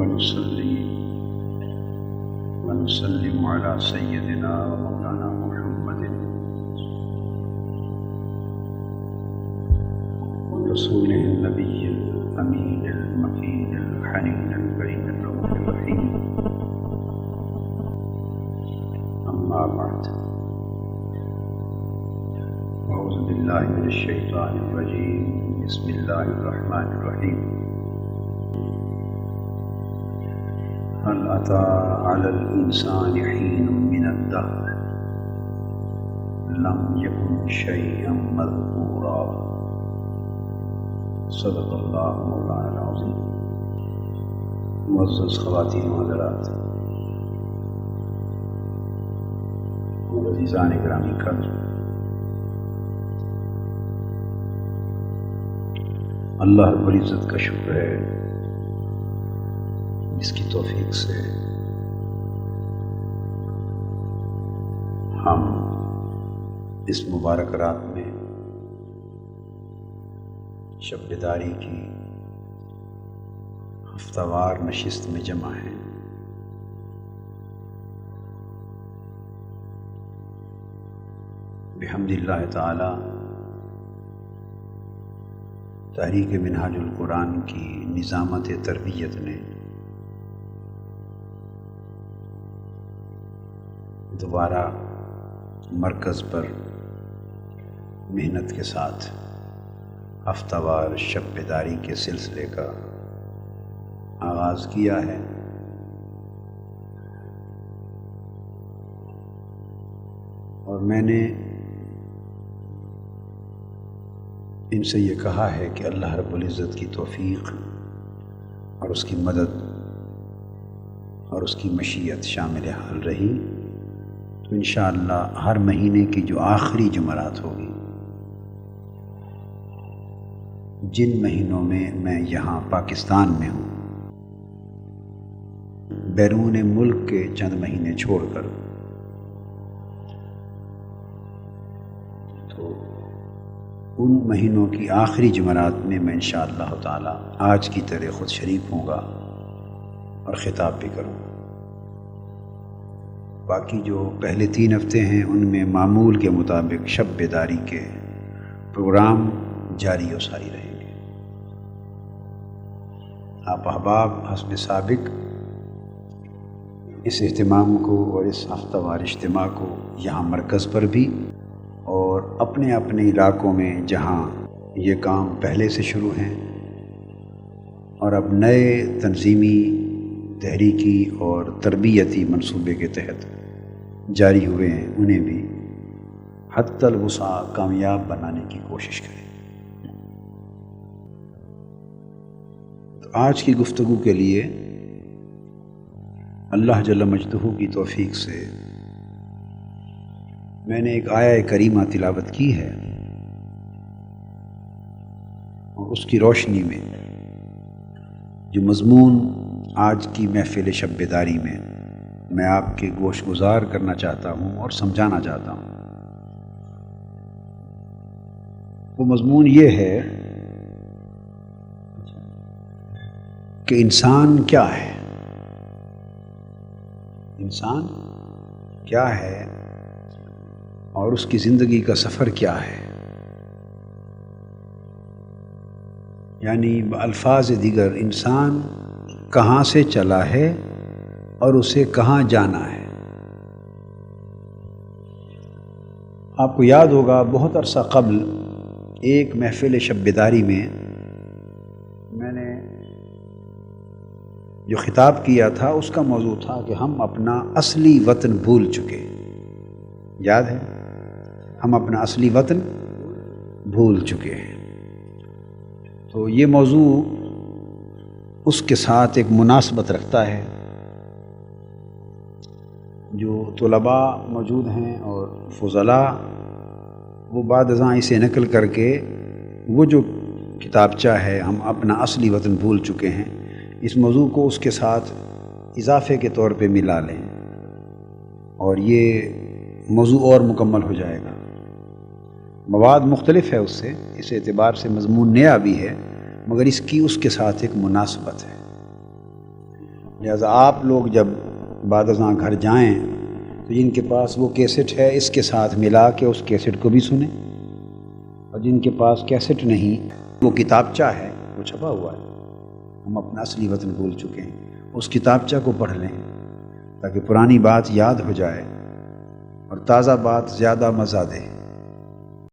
ونصلي ونسلم على سيدنا ومولانا محمد رسوله النبي الأمين المكين الحنين الكريم الرؤوف الرحيم. أما بعد، أعوذ بالله من الشيطان الرجيم. بسم الله الرحمن الرحيم. هل أتى على الإنسان حين من الدهر لم يكن شيئا مذكورا. صدق اللہ مولانا العظیم. معزز خواتین و حضرات اور عزیزان گرامی قدر، اللہ رب العزت کا شکر ہے جس کی توفیق سے ہم اس مبارک رات میں شب بیداری کی ہفتہ وار نشست میں جمع ہیں. بحمد اللہ تعالی تحریک منہاج القرآن کی نظامت تربیت نے دوبارہ مرکز پر محنت کے ساتھ ہفتہ وار شب بیداری کے سلسلے کا آغاز کیا ہے. اور میں نے ان سے یہ کہا ہے کہ اللہ رب العزت کی توفیق اور اس کی مدد اور اس کی مشیت شامل حال رہی تو انشاءاللہ ہر مہینے کی جو آخری جمعرات ہوگی، جن مہینوں میں یہاں پاکستان میں ہوں، بیرون ملک کے چند مہینے چھوڑ کر، تو ان مہینوں کی آخری جمعرات میں انشاءاللہ تعالی آج کی طرح خود شریک ہوں گا اور خطاب بھی کروں گا. باقی جو پہلے 3 ہفتے ہیں ان میں معمول کے مطابق شب بیداری کے پروگرام جاری و ساری رہیں. آپ احباب حسب سابق اس اہتمام کو اور اس ہفتہ وار اجتماع کو یہاں مرکز پر بھی اور اپنے اپنے علاقوں میں جہاں یہ کام پہلے سے شروع ہیں اور اب نئے تنظیمی تحریکی اور تربیتی منصوبے کے تحت جاری ہوئے ہیں، انہیں بھی حتی الوسع کامیاب بنانے کی کوشش کریں. آج کی گفتگو کے لیے اللہ جل مجدہ کی توفیق سے میں نے ایک آیہ کریمہ تلاوت کی ہے اور اس کی روشنی میں جو مضمون آج کی محفل شب بیداری میں آپ کے گوش گزار کرنا چاہتا ہوں اور سمجھانا چاہتا ہوں، وہ مضمون یہ ہے کہ انسان کیا ہے. انسان کیا ہے اور اس کی زندگی کا سفر کیا ہے. یعنی بالفاظ دیگر انسان کہاں سے چلا ہے اور اسے کہاں جانا ہے. آپ کو یاد ہوگا بہت عرصہ قبل ایک محفل شب بیداری میں نے جو خطاب کیا تھا اس کا موضوع تھا کہ ہم اپنا اصلی وطن بھول چکے. یاد ہے؟ ہم اپنا اصلی وطن بھول چکے ہیں. تو یہ موضوع اس کے ساتھ ایک مناسبت رکھتا ہے. جو طلباء موجود ہیں اور فضلاء وہ بعد ازاں اسے نقل کر کے وہ جو کتابچہ ہے ہم اپنا اصلی وطن بھول چکے ہیں، اس موضوع کو اس کے ساتھ اضافے کے طور پہ ملا لیں اور یہ موضوع اور مکمل ہو جائے گا. مواد مختلف ہے اس سے، اس اعتبار سے مضمون نیا بھی ہے، مگر اس کی اس کے ساتھ ایک مناسبت ہے. لہٰذا آپ لوگ جب بعد ازاں گھر جائیں تو جن کے پاس وہ کیسٹ ہے اس کے ساتھ ملا کے اس کیسٹ کو بھی سنیں، اور جن کے پاس کیسٹ نہیں، وہ کتابچہ ہے، وہ چھپا ہوا ہے، ہم اپنا اصلی وطن بھول چکے ہیں، اس کتابچہ کو پڑھ لیں تاکہ پرانی بات یاد ہو جائے اور تازہ بات زیادہ مزہ دے۔